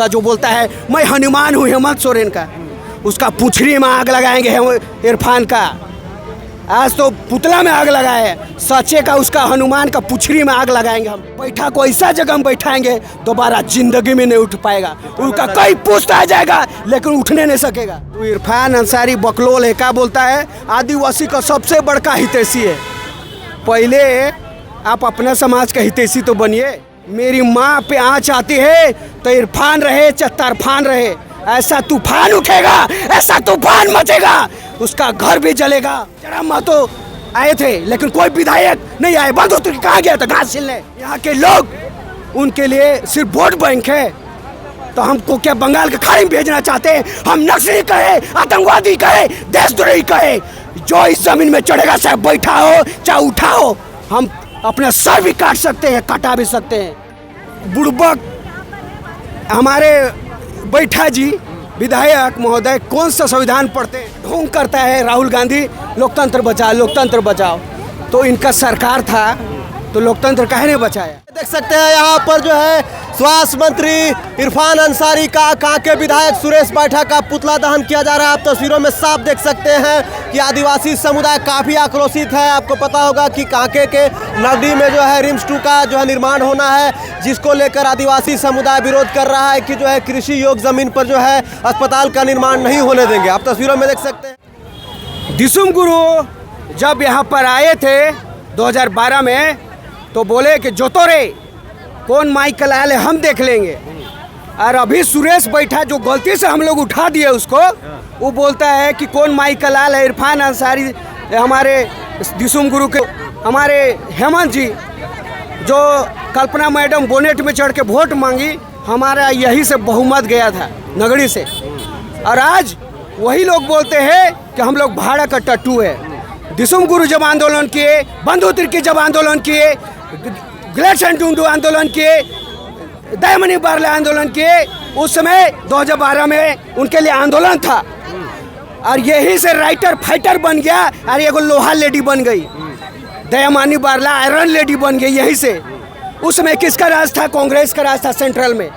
जो बोलता है मैं हनुमान हूँ हेमंत सोरेन का, उसका पुछड़ी में आग लगाएंगे इरफान का। आज तो पुतला में आग लगाए हैं, सच्चे का उसका हनुमान का पुछड़ी में आग लगाएंगे हम। बैठा को ऐसा जगह में बैठाएंगे दोबारा जिंदगी में नहीं उठ पाएगा, उसका कई पुश्त आ जाएगा लेकिन उठने नहीं सकेगा। तो इरफान अंसारी बकलोल है, क्या बोलता है आदिवासी का सबसे बड़का हितैषी है। पहले आप अपना समाज का हितैषी तो बनिए। मेरी माँ पे आँच आती है तो इरफान रहे चाहे तरफान रहे, ऐसा तूफान उठेगा, ऐसा तूफान मचेगा, उसका घर भी जलेगा। जरा महतो आए थे लेकिन कोई विधायक नहीं आए। बंधुत्री कहाँ गया था घास छीलने? यहाँ के लोग उनके लिए सिर्फ वोट बैंक है। तो हमको क्या बंगाल के खाड़ी में भेजना चाहते हैं? हम नक्सली कहे, आतंकवादी कहे, देशद्रोही कहे, जो इस जमीन में चढ़ेगा चाहे बैठा हो चाहे उठा हो, हम अपना सर भी काट सकते हैं, काटा भी सकते हैं। बुड़बक हमारे बैठा जी विधायक महोदय कौन सा संविधान पढ़ते हैं? ढोंग करता है राहुल गांधी लोकतंत्र बचाओ, लोकतंत्र बचाओ। तो इनका सरकार था तो लोकतंत्र काहे नहीं बचाया? देख सकते हैं यहाँ पर जो है स्वास्थ्य मंत्री इरफान अंसारी का कांके विधायक सुरेश बैठा का पुतला दहन किया जा रहा है। आप तस्वीरों में साफ देख सकते हैं कि आदिवासी समुदाय काफ़ी आक्रोशित है। आपको पता होगा कि कांके के नगरी में जो है रिम्स 2 का जो है निर्माण होना है, जिसको लेकर आदिवासी समुदाय विरोध कर रहा है कि जो है कृषि योग्य ज़मीन पर जो है अस्पताल का निर्माण नहीं होने देंगे। आप तस्वीरों में देख सकते हैं। दिसुम गुरु जब यहाँ पर आए थे 2012 में तो बोले कि जोतो रे कौन माइक का लाल है हम देख लेंगे। और अभी सुरेश बैठा जो गलती से हम लोग उठा दिए उसको, वो बोलता है कि कौन माइक का लाल है। इरफान अंसारी हमारे दिसुम गुरु के हमारे हेमंत जी जो कल्पना मैडम बोनेट में चढ़ के वोट मांगी, हमारा यही से बहुमत गया था नगरी से। और आज वही लोग बोलते हैं कि हम लोग भाड़ा का टट्टू है। दिसुम गुरु जब आंदोलन किए, बंधुत्री के जब आंदोलन किए, ग्लेसन टुंडू आंदोलन किए, दयामणि बारले आंदोलन किए, उस समय 2012 में उनके लिए आंदोलन था। और यही से राइटर फाइटर बन गया और एगो लोहा लेडी बन गई। दयामणि बारला आयरन लेडी बन गई यहीं से। उसमें किसका राज था? कांग्रेस का राज था सेंट्रल में।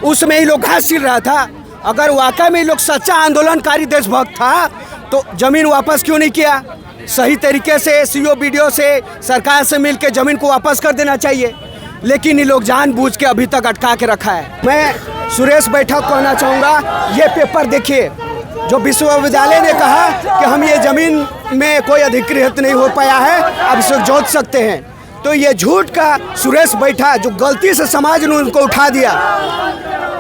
उसमें ही लोग घास छील रहा था। अगर वाकई में लोग सच्चा आंदोलनकारी देशभक्त था तो जमीन वापस क्यों नहीं किया? सही तरीके से सीओ बीडीओ से सरकार से मिलकर जमीन को वापस कर देना चाहिए। लेकिन ये लोग जानबूझ के अभी तक अटका के रखा है। मैं सुरेश बैठा को कहना चाहूँगा, ये पेपर देखिए जो विश्वविद्यालय ने कहा कि हम ये ज़मीन में कोई अधिकृत नहीं हो पाया है, अब इसे जोत सकते हैं। तो ये झूठ का सुरेश बैठा जो गलती से समाज ने उनको उठा दिया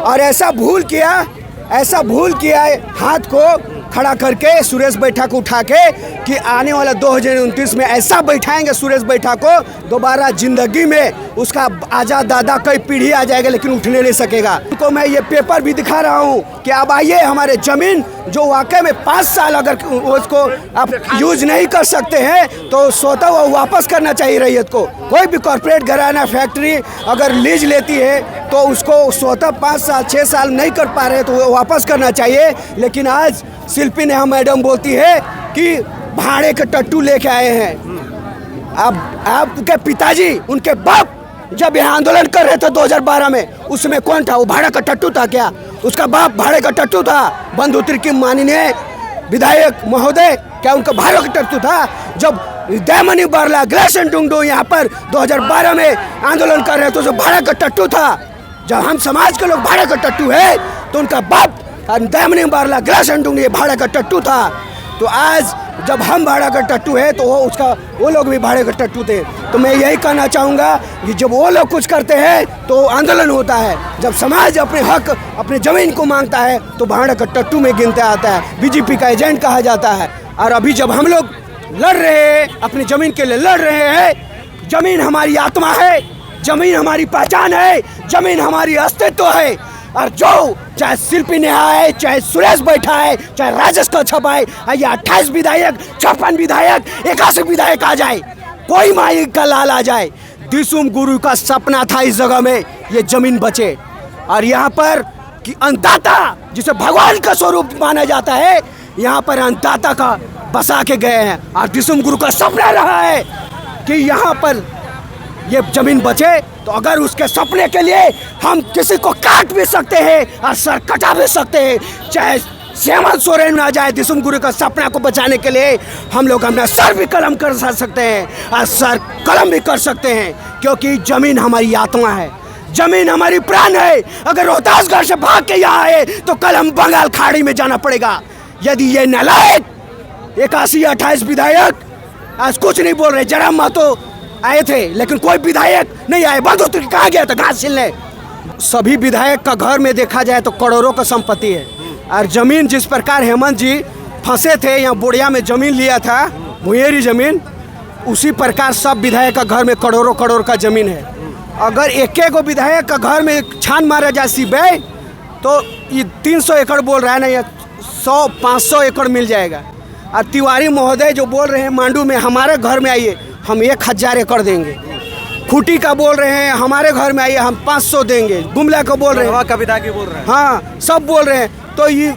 और ऐसा भूल किया है हाथ को खड़ा करके सुरेश बैठा को उठा के कि आने वाला 2029 में ऐसा बैठाएंगे सुरेश बैठा को, दोबारा जिंदगी में उसका आजाद दादा कई पीढ़ी आ जाएगा लेकिन उठने नहीं सकेगा। उनको मैं ये पेपर भी दिखा रहा हूँ कि अब आइए हमारे ज़मीन जो वाकई में 5 साल अगर उसको आप यूज नहीं कर सकते हैं तो स्वतः वो वापस करना चाहिए रैयत को। कोई भी कॉर्पोरेट घराना फैक्ट्री अगर लीज लेती है तो उसको स्वतः 5 साल 6 साल नहीं कर पा रहे तो वो वापस करना चाहिए। लेकिन आज शिल्पी नेहा मैडम बोलती है कि भाड़े के टट्टू लेके आए हैं। अब आपके पिताजी उनके बाप जब यहाँ आंदोलन कर रहे थे 2012 में, उसमें कौन था? वो भाड़े का टट्टू था क्या? उसका बाप भाड़े का टट्टू था? बंधुत्री की माननीय विधायक महोदय क्या उनका भाड़े का टट्टू था? जब दयामणि बारला ग्लेसन टुंडू यहाँ पर 2012 में आंदोलन कर रहे थे तो भाड़े का टट्टू था। जब हम समाज के लोग भाड़े का टट्टू है तो उनका बाप दयामणि बारला ग्लेसन टुंडू ये भाड़े का टट्टू था। तो आज जब हम भाड़ा का टट्टू है तो वो लोग भी भाड़े का टट्टू थे। तो मैं यही कहना चाहूँगा कि जब वो लोग कुछ करते हैं तो आंदोलन होता है, जब समाज अपने हक अपने ज़मीन को मांगता है तो भाड़े का टट्टू में गिनते आता है, बीजेपी का एजेंट कहा जाता है। और अभी जब हम लोग लड़ रहे हैं अपनी ज़मीन के लिए लड़ रहे हैं, ज़मीन हमारी आत्मा है, ज़मीन हमारी पहचान है, ज़मीन हमारी अस्तित्व है। और जो चाहे शिल्पी नेहा है, चाहे सुरेश बैठा है, चाहे राजेश कच्छप है, या 28 विधायक 56 विधायक 81 विधायक आ जाए, कोई माइक का लाल आ जाए, दिसुम गुरु का सपना था इस जगह में ये जमीन बचे। और यहाँ पर कि अन्नदाता जिसे भगवान का स्वरूप माना जाता है, यहाँ पर अन्नदाता का बसा के गए हैं। और दिसुम गुरु का सपना रहा है कि यहाँ पर ये जमीन बचे तो अगर उसके सपने के लिए हम किसी को काट भी सकते हैं और सर कटा भी सकते हैं, चाहे हेमंत सोरेन ना जाए, दिसुम गुरु का सपना को बचाने के लिए हम लोग अपना सर भी कलम कर सकते हैं और सर कलम भी कर सकते हैं, क्योंकि जमीन हमारी आत्मा है, जमीन हमारी प्राण है। अगर रोहतासगढ़ से भाग के यहाँ आए तो कल हम बंगाल खाड़ी में जाना पड़ेगा। यदि ये नालायक 81-28 विधायक आज कुछ नहीं बोल रहे, जरा महतो आए थे लेकिन कोई विधायक नहीं आए, बंधु कहाँ गया था घास छीलने। सभी विधायक का घर में देखा जाए तो करोड़ों का संपत्ति है, और जमीन जिस प्रकार हेमंत जी फंसे थे, यहाँ बोड़िया में जमीन लिया था, भुएरी जमीन, उसी प्रकार सब विधायक का घर में करोड़ों करोड़ का जमीन है। अगर एक एक विधायक का घर में छान मारा जाए सीबे तो ये 300 एकड़ बोल रहा है ना, ये 100-500 एकड़ मिल जाएगा। और तिवारी महोदय जो बोल रहे हैं मांडू में हमारे घर में आइए हम 1000 एकड़ देंगे, खूटी का बोल रहे हैं हमारे घर में आइए हम 500 देंगे, गुमला का बोल रहे हैं, कविता की बोल रहे हैं, हाँ सब बोल रहे हैं। तो ये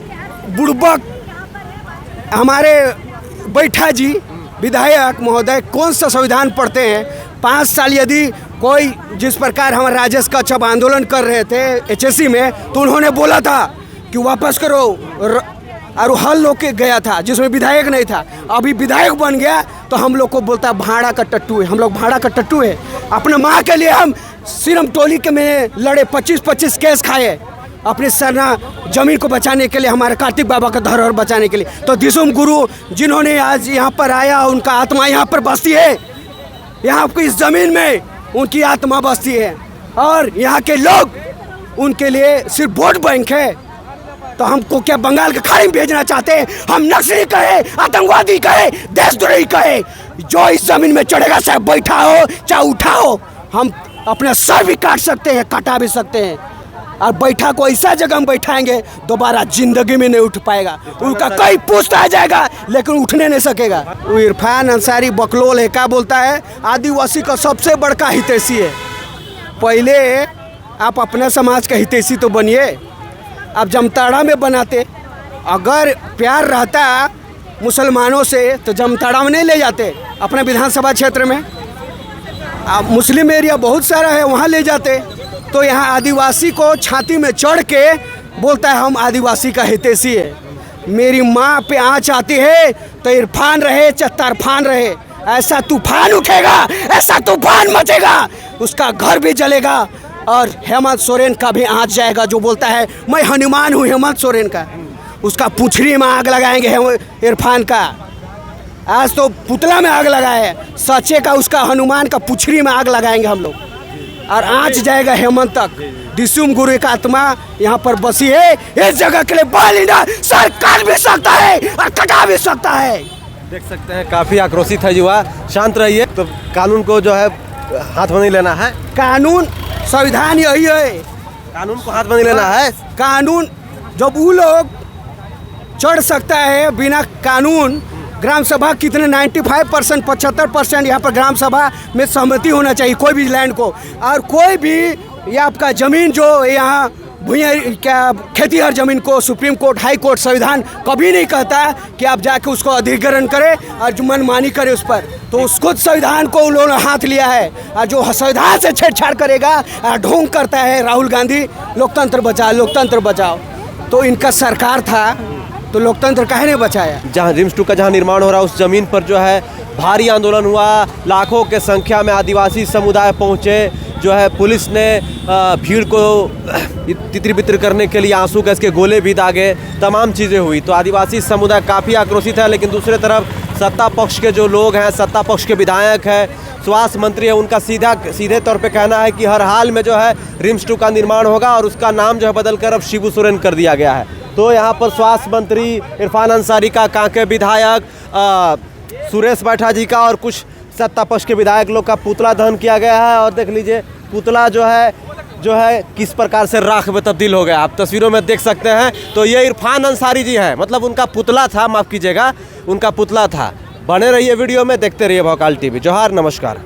बुड़बक हमारे बैठा जी विधायक महोदय कौन सा संविधान पढ़ते हैं? 5 साल यदि कोई जिस प्रकार हमारे राजेश कच्छप आंदोलन कर रहे थे HSC में, तो उन्होंने बोला था कि वापस करो, और हल लोग गया था जिसमें विधायक नहीं था, अभी विधायक बन गया तो हम लोग को बोलता है भाड़ा का टट्टू है। हम लोग भाड़ा का टट्टू है। अपने माँ के लिए हम सिरम टोली के में लड़े, 25-25 केस खाए अपने सरना जमीन को बचाने के लिए, हमारे कार्तिक बाबा का धरोहर बचाने के लिए। तो दिसुम गुरु जिन्होंने आज यहाँ पर आया, उनका आत्मा यहाँ पर बसती है, यहाँ की इस जमीन में उनकी आत्मा बसती है, और यहाँ के लोग उनके लिए सिर्फ वोट बैंक है। तो हमको क्या बंगाल के खाड़ी में भेजना चाहते हैं? हम नक्सली कहे, आतंकवादी कहे, देशद्रोही कहे, जो इस जमीन में चढ़ेगा चाहे बैठा हो चाहे उठा हो, हम अपना सर भी काट सकते हैं, कटा भी सकते हैं। और बैठा को ऐसा जगह में बैठाएंगे दोबारा जिंदगी में नहीं उठ पाएगा, उनका कई पुश्त आ जाएगा लेकिन उठने नहीं सकेगा। वो इरफान अंसारी बकलोल है, क्या बोलता है? आदिवासी का सबसे बड़का हितैषी है। पहले आप अपने समाज का हितैषी तो बनिए, आप जमताड़ा में बनाते। अगर प्यार रहता मुसलमानों से तो जमताड़ा में नहीं ले जाते, अपने विधानसभा क्षेत्र में मुस्लिम एरिया बहुत सारा है, वहाँ ले जाते। तो यहाँ आदिवासी को छाती में चढ़ के बोलता है हम आदिवासी का हितैषी है। मेरी माँ पे आँच आती है तो इरफान रहे चाहे तरफान रहे, ऐसा तूफान उठेगा, ऐसा तूफान मचेगा, उसका घर भी जलेगा और हेमंत सोरेन का भी आँच जाएगा। जो बोलता है मैं हनुमान हूँ हेमंत सोरेन का, उसका पुछड़ी में आग लगाएंगे इरफान का। आज तो पुतला में आग लगाए, सच्चे का उसका हनुमान का पुछड़ी में आग लगाएंगे हम लोग, और आँच जाएगा हेमंत तक। दिसुम गुरु का आत्मा यहाँ पर बसी है, इस जगह के लिए बालिंदा सर काट भी सकता है और कटा भी सकता है। देख सकते हैं काफी आक्रोशित है युवा। शांत रहिए। तो कानून को जो है हाथ में नहीं लेना है, कानून संविधान यही है, कानून को हाथ में नहीं लेना है। कानून जब वो लोग चढ़ सकता है बिना कानून, ग्राम सभा कितने 95% 75% यहाँ पर ग्राम सभा में सहमति होना चाहिए कोई भी लैंड को। और कोई भी ये आपका ज़मीन जो यहाँ भूया क्या खेतीहर ज़मीन को सुप्रीम कोर्ट हाई कोर्ट संविधान कभी नहीं कहता कि आप जाके उसको अधिग्रहण करें और मनमानी करें उस पर। तो उस खुद संविधान को उन लोगों ने हाथ लिया है, और जो संविधान से छेड़छाड़ करेगा ढोंग करता है राहुल गांधी, लोकतंत्र बचाओ लोकतंत्र बचाओ। तो इनका सरकार था तो लोकतंत्र काहे नहीं बचाया? जहाँ रिम्स 2 का जहाँ निर्माण हो रहा है उस जमीन पर जो है भारी आंदोलन हुआ, लाखों के संख्या में आदिवासी समुदाय पहुँचे, जो है पुलिस ने भीड़ को तितर बितर करने के लिए आंसू गैस के गोले भी दागे, तमाम चीज़ें हुई। तो आदिवासी समुदाय काफ़ी आक्रोशित है। लेकिन दूसरे तरफ सत्ता पक्ष के जो लोग हैं, सत्ता पक्ष के विधायक हैं, स्वास्थ्य मंत्री है, उनका सीधे तौर पे कहना है कि हर हाल में जो है रिम्स 2 का निर्माण होगा और उसका नाम जो है बदलकर अब शिबू सोरेन कर दिया गया है। तो यहाँ पर स्वास्थ्य मंत्री इरफान अंसारी का, कांके विधायक सुरेश बैठा जी का और कुछ सत्ता पक्ष के विधायक लोग का पुतला दहन किया गया है। और देख लीजिए पुतला जो है किस प्रकार से राख में तब्दील हो गया, आप तस्वीरों में देख सकते हैं। तो ये इरफान अंसारी जी हैं, मतलब उनका पुतला था, माफ़ कीजिएगा, उनका पुतला था। बने रहिए वीडियो में, देखते रहिए भौकाल टीवी। जोहार, नमस्कार।